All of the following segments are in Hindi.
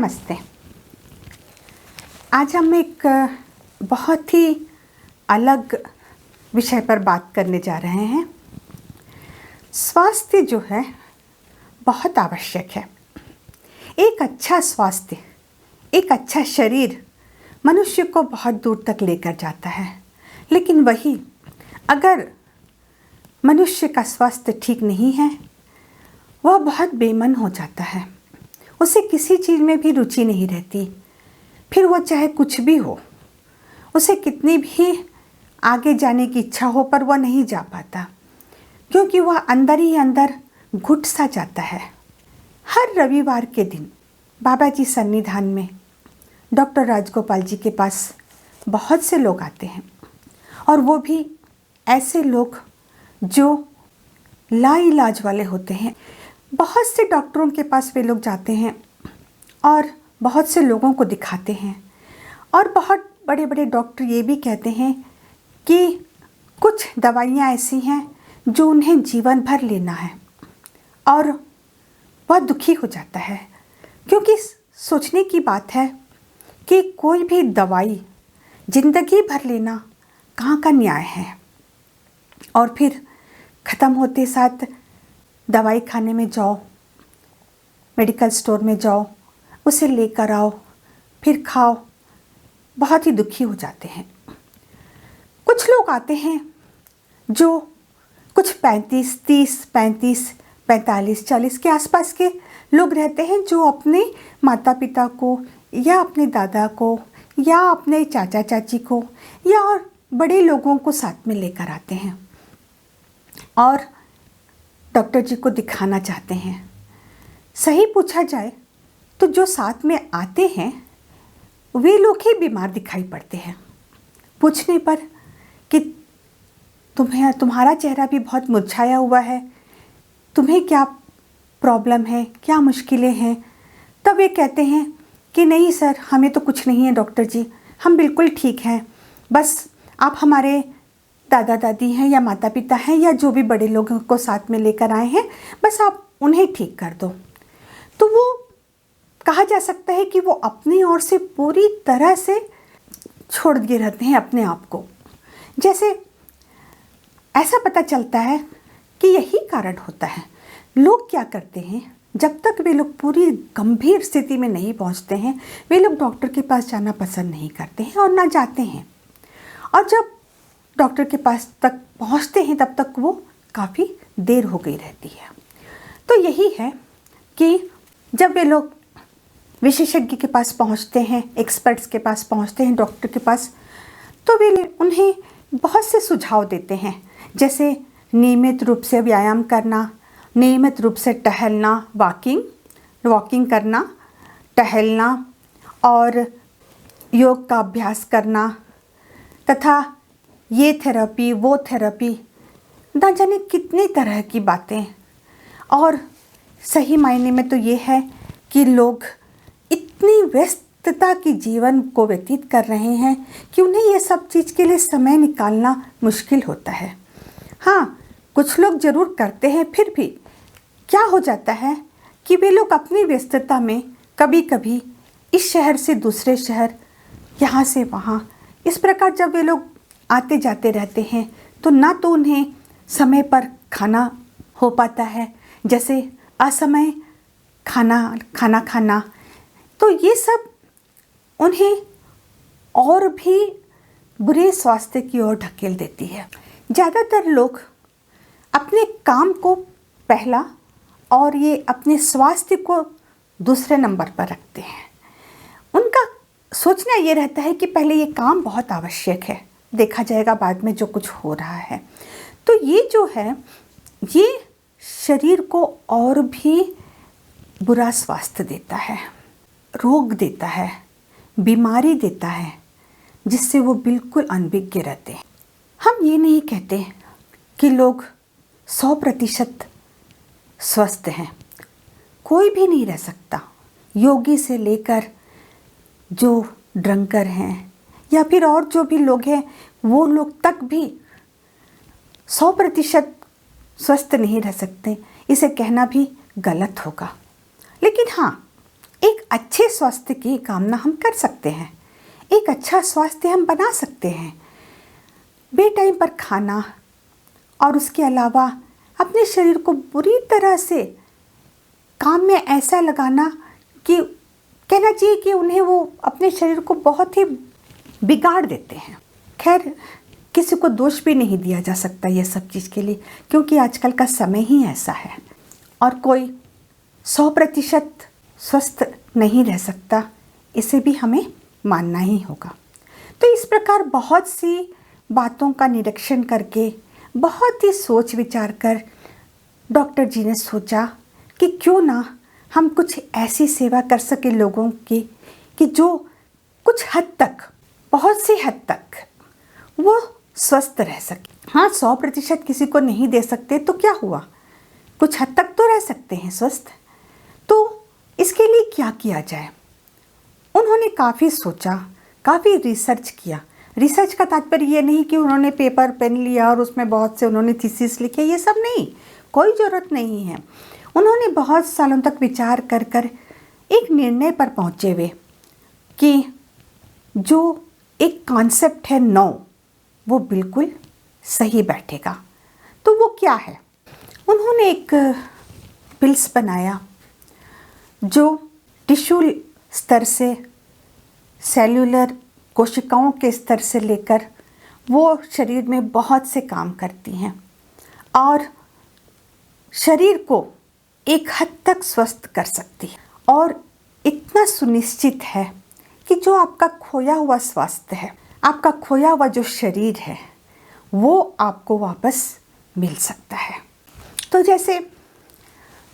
नमस्ते। आज हम एक बहुत ही अलग विषय पर बात करने जा रहे हैं। स्वास्थ्य जो है बहुत आवश्यक है। एक अच्छा स्वास्थ्य, एक अच्छा शरीर मनुष्य को बहुत दूर तक लेकर जाता है। लेकिन वही अगर मनुष्य का स्वास्थ्य ठीक नहीं है, वह बहुत बेमन हो जाता है। उसे किसी चीज़ में भी रुचि नहीं रहती, फिर वो चाहे कुछ भी हो, उसे कितनी भी आगे जाने की इच्छा हो पर वह नहीं जा पाता, क्योंकि वह अंदर ही अंदर घुट सा जाता है। हर रविवार के दिन बाबा जी सन्निधान में डॉक्टर राजगोपाल जी के पास बहुत से लोग आते हैं, और वो भी ऐसे लोग जो लाइलाज वाले होते हैं। बहुत से डॉक्टरों के पास वे लोग जाते हैं और बहुत से लोगों को दिखाते हैं, और बहुत बड़े बड़े डॉक्टर ये भी कहते हैं कि कुछ दवाइयाँ ऐसी हैं जो उन्हें जीवन भर लेना है, और वह दुखी हो जाता है। क्योंकि सोचने की बात है कि कोई भी दवाई जिंदगी भर लेना कहाँ का न्याय है, और फिर ख़त्म होते साथ दवाई खाने में जाओ, मेडिकल स्टोर में जाओ, उसे लेकर आओ, फिर खाओ। बहुत ही दुखी हो जाते हैं। कुछ लोग आते हैं जो कुछ 45 के आसपास के लोग रहते हैं, जो अपने माता पिता को या अपने दादा को या अपने चाचा चाची को या और बड़े लोगों को साथ में लेकर आते हैं और डॉक्टर जी को दिखाना चाहते हैं। सही पूछा जाए तो जो साथ में आते हैं वे लोग ही बीमार दिखाई पड़ते हैं। पूछने पर कि तुम्हारा चेहरा भी बहुत मुरझाया हुआ है, तुम्हें क्या प्रॉब्लम है, क्या मुश्किलें हैं, तब वे कहते हैं कि नहीं सर, हमें तो कुछ नहीं है डॉक्टर जी, हम बिल्कुल ठीक हैं, बस आप हमारे दादा दादी हैं या माता पिता हैं या जो भी बड़े लोगों को साथ में लेकर आए हैं, बस आप उन्हें ठीक कर दो। तो वो कहा जा सकता है कि वो अपनी ओर से पूरी तरह से छोड़ दिए रहते हैं अपने आप को। जैसे ऐसा पता चलता है कि यही कारण होता है। लोग क्या करते हैं, जब तक वे लोग पूरी गंभीर स्थिति में नहीं पहुंचते हैं, वे लोग डॉक्टर के पास जाना पसंद नहीं करते हैं और ना जाते हैं। और जब डॉक्टर के पास तक पहुंचते हैं तब तक वो काफ़ी देर हो गई रहती है। तो यही है कि जब वे लोग विशेषज्ञ के पास पहुंचते हैं, एक्सपर्ट्स के पास पहुंचते हैं, डॉक्टर के पास, तो वे उन्हें बहुत से सुझाव देते हैं, जैसे नियमित रूप से व्यायाम करना, नियमित रूप से टहलना, वॉकिंग करना, टहलना और योग का अभ्यास करना, तथा ये थेरेपी वो थेरेपी, ना जाने कितनी तरह की बातें। और सही मायने में तो ये है कि लोग इतनी व्यस्तता की जीवन को व्यतीत कर रहे हैं कि उन्हें ये सब चीज़ के लिए समय निकालना मुश्किल होता है। हाँ, कुछ लोग ज़रूर करते हैं, फिर भी क्या हो जाता है कि वे लोग अपनी व्यस्तता में कभी कभी इस शहर से दूसरे शहर, यहाँ से वहाँ, इस प्रकार जब वे लोग आते जाते रहते हैं तो ना तो उन्हें समय पर खाना हो पाता है, जैसे असमय खाना, तो ये सब उन्हें और भी बुरे स्वास्थ्य की ओर ढकेल देती है। ज़्यादातर लोग अपने काम को पहला और ये अपने स्वास्थ्य को दूसरे नंबर पर रखते हैं। उनका सोचना ये रहता है कि पहले ये काम बहुत आवश्यक है, देखा जाएगा बाद में जो कुछ हो रहा है। तो ये जो है, ये शरीर को और भी बुरा स्वास्थ्य देता है, रोग देता है, बीमारी देता है, जिससे वो बिल्कुल अनभिज्ञ रहते हैं। हम ये नहीं कहते कि लोग 100% स्वस्थ हैं, कोई भी नहीं रह सकता। योगी से लेकर जो ड्रंकर हैं या फिर और जो भी लोग हैं, वो लोग तक भी 100% स्वस्थ नहीं रह सकते। इसे कहना भी गलत होगा। लेकिन हाँ, एक अच्छे स्वास्थ्य की कामना हम कर सकते हैं, एक अच्छा स्वास्थ्य हम बना सकते हैं। बेटाइम पर खाना और उसके अलावा अपने शरीर को बुरी तरह से काम में ऐसा लगाना कि कहना चाहिए कि उन्हें वो अपने शरीर को बहुत ही बिगाड़ देते हैं। खैर, किसी को दोष भी नहीं दिया जा सकता ये सब चीज़ के लिए, क्योंकि आजकल का समय ही ऐसा है और कोई 100% स्वस्थ नहीं रह सकता, इसे भी हमें मानना ही होगा। तो इस प्रकार बहुत सी बातों का निरीक्षण करके, बहुत ही सोच विचार कर डॉक्टर जी ने सोचा कि क्यों ना हम कुछ ऐसी सेवा कर सके लोगों की कि जो कुछ हद तक, बहुत सी हद तक वो स्वस्थ रह सके। हाँ, 100% किसी को नहीं दे सकते तो क्या हुआ, कुछ हद तक तो रह सकते हैं स्वस्थ। तो इसके लिए क्या किया जाए? उन्होंने काफ़ी सोचा, काफ़ी रिसर्च किया। रिसर्च का तात्पर्य ये नहीं कि उन्होंने पेपर पेन लिया और उसमें बहुत से उन्होंने थीसिस लिखे, ये सब नहीं, कोई ज़रूरत नहीं है। उन्होंने बहुत सालों तक विचार कर कर एक निर्णय पर पहुँचे हुए कि जो एक कॉन्सेप्ट है 9, वो बिल्कुल सही बैठेगा। तो वो क्या है? उन्होंने एक पिल्स बनाया जो टिश्यू स्तर से, सेल्यूलर कोशिकाओं के स्तर से लेकर वो शरीर में बहुत से काम करती हैं और शरीर को एक हद तक स्वस्थ कर सकती है। और इतना सुनिश्चित है कि जो आपका खोया हुआ स्वास्थ्य है, आपका खोया हुआ जो शरीर है, वो आपको वापस मिल सकता है। तो जैसे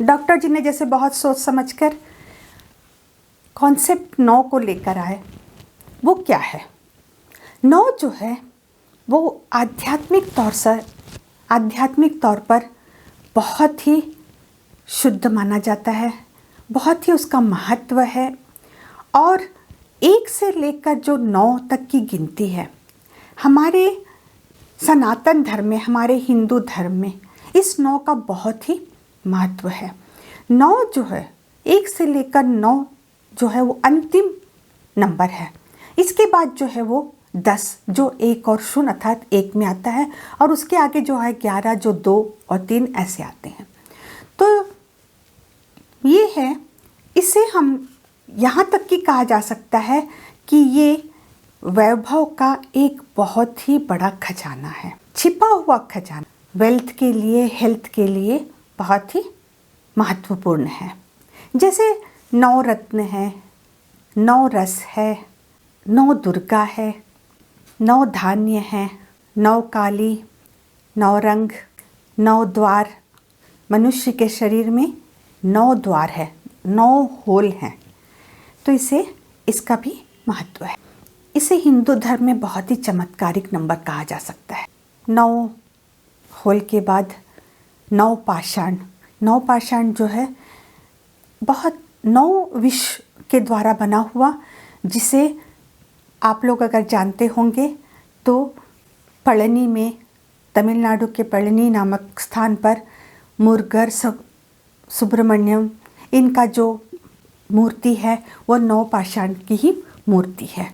डॉक्टर जी ने जैसे बहुत सोच समझकर कॉन्सेप्ट 9 को लेकर आए, वो क्या है? 9 जो है वो आध्यात्मिक तौर पर बहुत ही शुद्ध माना जाता है, बहुत ही उसका महत्व है। और 1 से लेकर जो 9 तक की गिनती है, हमारे सनातन धर्म में, हमारे हिंदू धर्म में इस 9 का बहुत ही महत्व है। 9 जो है, 1 से लेकर 9 जो है वो अंतिम नंबर है। इसके बाद जो है वो 10 जो 1 और 0 अर्थात 1 में आता है, और उसके आगे जो है 11 जो 2 और 3 ऐसे आते हैं। तो ये है, इसे हम यहाँ तक कि कहा जा सकता है कि ये वैभव का एक बहुत ही बड़ा खजाना है, छिपा हुआ खजाना, वेल्थ के लिए, हेल्थ के लिए बहुत ही महत्वपूर्ण है। जैसे 9 रत्न है, 9 रस है, 9 दुर्गा है, 9 धान्य है, 9 काली, 9 रंग, 9 द्वार। मनुष्य के शरीर में 9 द्वार है, 9 होल हैं। तो इसका भी महत्व है। इसे हिंदू धर्म में बहुत ही चमत्कारिक नंबर कहा जा सकता है। 9 होल के बाद 9 पाषाण। 9 पाषाण जो है बहुत 9 विश्व के द्वारा बना हुआ, जिसे आप लोग अगर जानते होंगे तो पळनी में, तमिलनाडु के पळनी नामक स्थान पर मुरुगन सुब्रमण्यम, इनका जो मूर्ति है वो 9 पाषाण की ही मूर्ति है।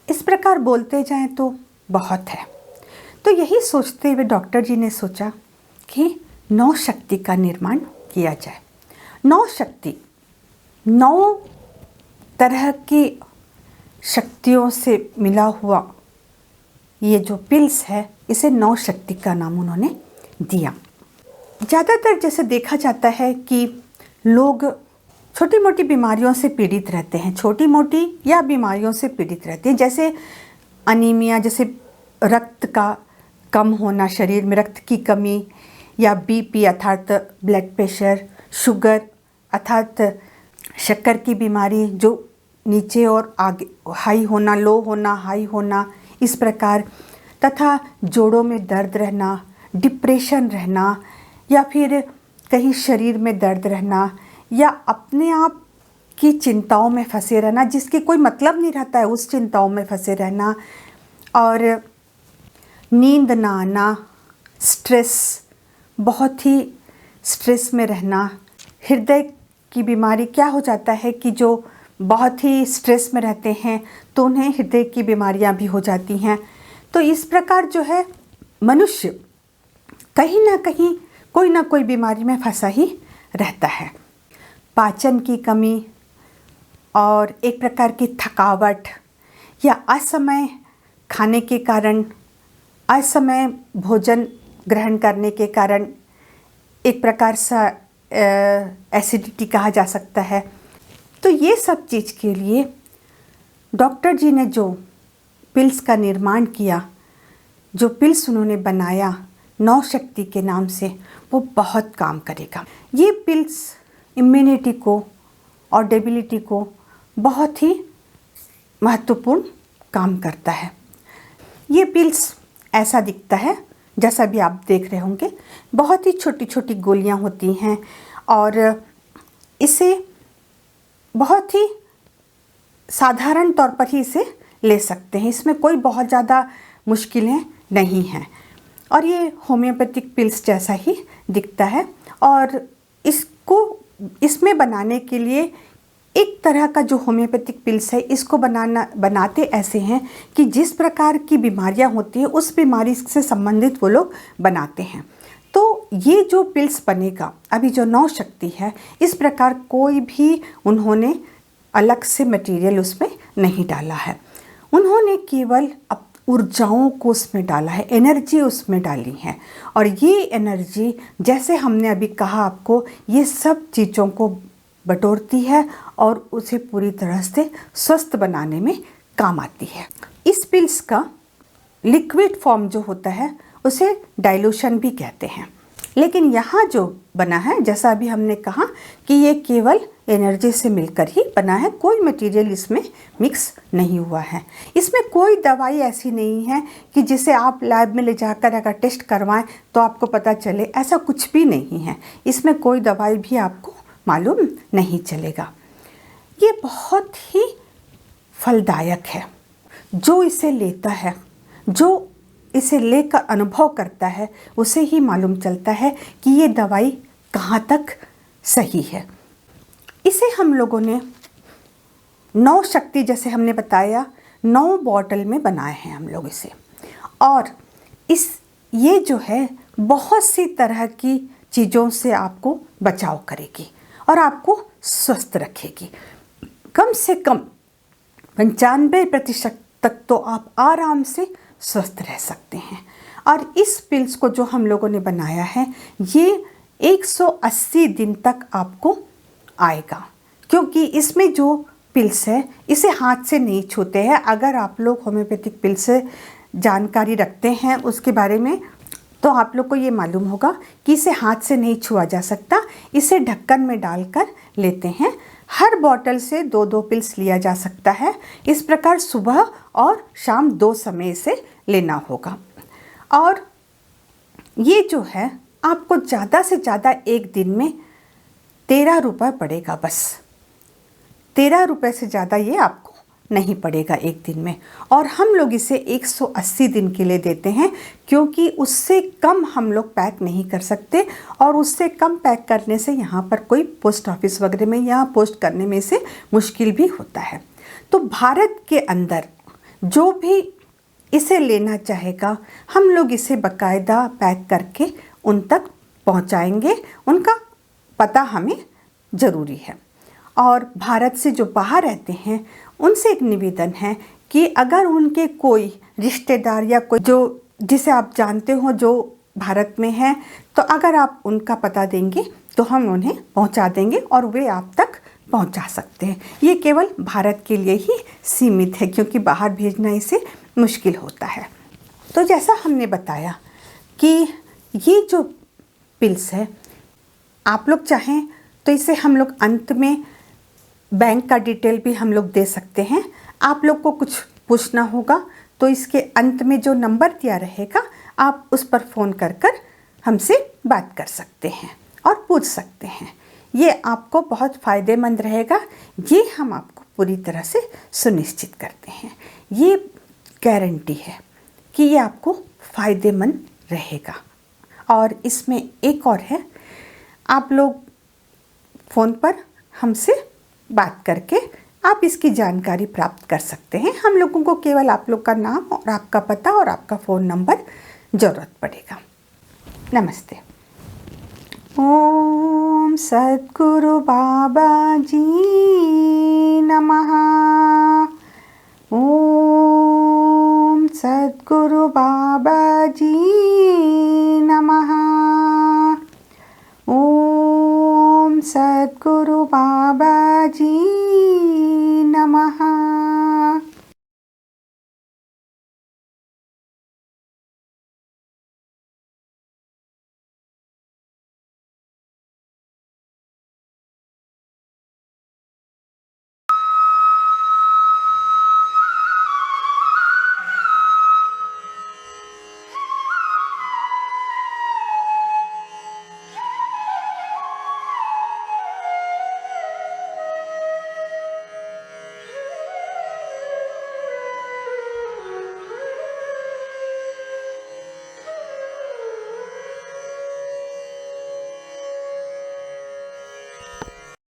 इस प्रकार बोलते जाएं तो बहुत है। तो यही सोचते हुए डॉक्टर जी ने सोचा कि 9 शक्ति का निर्माण किया जाए। 9 शक्ति, 9 तरह की शक्तियों से मिला हुआ ये जो पिल्स है, इसे 9 शक्ति का नाम उन्होंने दिया। ज़्यादातर जैसे देखा जाता है कि लोग छोटी मोटी बीमारियों से पीड़ित रहते हैं, छोटी मोटी या बीमारियों से पीड़ित रहते हैं, जैसे अनीमिया, जैसे रक्त का कम होना, शरीर में रक्त की कमी, या बीपी अर्थात ब्लड प्रेशर, शुगर अर्थात शक्कर की बीमारी जो नीचे और आगे हाई होना, लो होना, हाई होना, इस प्रकार, तथा जोड़ों में दर्द रहना, डिप्रेशन रहना, या फिर कहीं शरीर में दर्द रहना, या अपने आप की चिंताओं में फंसे रहना, जिसके कोई मतलब नहीं रहता है, उस चिंताओं में फंसे रहना, और नींद ना आना, स्ट्रेस, बहुत ही स्ट्रेस में रहना, हृदय की बीमारी क्या हो जाता है कि जो बहुत ही स्ट्रेस में रहते हैं तो उन्हें हृदय की बीमारियां भी हो जाती हैं। तो इस प्रकार जो है मनुष्य कहीं ना कहीं कोई ना कोई बीमारी में फंसा ही रहता है। पाचन की कमी और एक प्रकार की थकावट या असमय खाने के कारण, असमय भोजन ग्रहण करने के कारण एक प्रकार सा एसिडिटी कहा जा सकता है। तो ये सब चीज़ के लिए डॉक्टर जी ने जो पिल्स का निर्माण किया, जो पिल्स उन्होंने बनाया नौ शक्ति के नाम से, वो बहुत काम करेगा। ये पिल्स इम्यूनिटी को और डेबिलिटी को बहुत ही महत्वपूर्ण काम करता है। ये पिल्स ऐसा दिखता है जैसा भी आप देख रहे होंगे, बहुत ही छोटी छोटी गोलियां होती हैं और इसे बहुत ही साधारण तौर पर ही इसे ले सकते हैं। इसमें कोई बहुत ज़्यादा मुश्किलें नहीं हैं और ये होम्योपैथिक पिल्स जैसा ही दिखता है। और इसमें बनाने के लिए एक तरह का जो होम्योपैथिक पिल्स है, इसको बनाते ऐसे हैं कि जिस प्रकार की बीमारियां होती हैं उस बीमारी से संबंधित वो लोग बनाते हैं। तो ये जो पिल्स बनेगा, अभी जो नौ शक्ति है, इस प्रकार कोई भी उन्होंने अलग से मटेरियल उसमें नहीं डाला है। उन्होंने केवल ऊर्जाओं को उसमें डाला है, एनर्जी उसमें डाली है। और ये एनर्जी, जैसे हमने अभी कहा आपको, ये सब चीज़ों को बटोरती है और उसे पूरी तरह से स्वस्थ बनाने में काम आती है। इस पिल्स का लिक्विड फॉर्म जो होता है उसे डाइल्यूशन भी कहते हैं। लेकिन यहाँ जो बना है, जैसा अभी हमने कहा कि ये केवल एनर्जी से मिलकर ही बना है, कोई मटेरियल इसमें मिक्स नहीं हुआ है। इसमें कोई दवाई ऐसी नहीं है कि जिसे आप लैब में ले जाकर अगर टेस्ट करवाएं तो आपको पता चले, ऐसा कुछ भी नहीं है। इसमें कोई दवाई भी आपको मालूम नहीं चलेगा। ये बहुत ही फलदायक है। जो इसे लेता है, जो इसे लेकर अनुभव करता है, उसे ही मालूम चलता है कि ये दवाई कहाँ तक सही है। इसे हम लोगों ने नौ शक्ति, जैसे हमने बताया, 9 बॉटल में बनाए हैं हम लोग इसे। और ये जो है बहुत सी तरह की चीज़ों से आपको बचाव करेगी और आपको स्वस्थ रखेगी। कम से कम 95% तक तो आप आराम से स्वस्थ रह सकते हैं। और इस पिल्स को जो हम लोगों ने बनाया है, ये 180 दिन तक आपको आएगा, क्योंकि इसमें जो पिल्स है इसे हाथ से नहीं छूते हैं। अगर आप लोग होम्योपैथिक पिल्स से जानकारी रखते हैं उसके बारे में, तो आप लोग को ये मालूम होगा कि इसे हाथ से नहीं छुआ जा सकता। इसे ढक्कन में डालकर लेते हैं। हर बॉटल से 2-2 पिल्स लिया जा सकता है। इस प्रकार सुबह और शाम 2 समय से लेना होगा। और ये जो है आपको ज़्यादा से ज़्यादा एक दिन में 13 रुपये पड़ेगा, बस 13 रुपये से ज़्यादा ये आपको नहीं पड़ेगा एक दिन में। और हम लोग इसे 180 दिन के लिए देते हैं, क्योंकि उससे कम हम लोग पैक नहीं कर सकते और उससे कम पैक करने से यहाँ पर कोई पोस्ट ऑफिस वगैरह में यहाँ पोस्ट करने में से मुश्किल भी होता है। तो भारत के अंदर जो भी इसे लेना चाहेगा, हम लोग इसे बाकायदा पैक करके उन तक पहुँचाएंगे। उनका पता हमें ज़रूरी है। और भारत से जो बाहर रहते हैं उनसे एक निवेदन है कि अगर उनके कोई रिश्तेदार या कोई जो जिसे आप जानते हो जो भारत में है, तो अगर आप उनका पता देंगे तो हम उन्हें पहुंचा देंगे और वे आप तक पहुंचा सकते हैं। ये केवल भारत के लिए ही सीमित है, क्योंकि बाहर भेजना इसे मुश्किल होता है। तो जैसा हमने बताया कि ये जो पिल्स है, आप लोग चाहें तो इसे हम लोग अंत में बैंक का डिटेल भी हम लोग दे सकते हैं। आप लोग को कुछ पूछना होगा तो इसके अंत में जो नंबर दिया रहेगा, आप उस पर फ़ोन कर हमसे बात कर सकते हैं और पूछ सकते हैं। ये आपको बहुत फ़ायदेमंद रहेगा, ये हम आपको पूरी तरह से सुनिश्चित करते हैं। ये गारंटी है कि ये आपको फ़ायदेमंद रहेगा। और इसमें एक और है, आप लोग फ़ोन पर हमसे बात करके आप इसकी जानकारी प्राप्त कर सकते हैं। हम लोगों को केवल आप लोग का नाम और आपका पता और आपका फ़ोन नंबर ज़रूरत पड़ेगा। नमस्ते। ओम सद्गुरु बाबा जी नमः। ओम सद्गुरु बाबा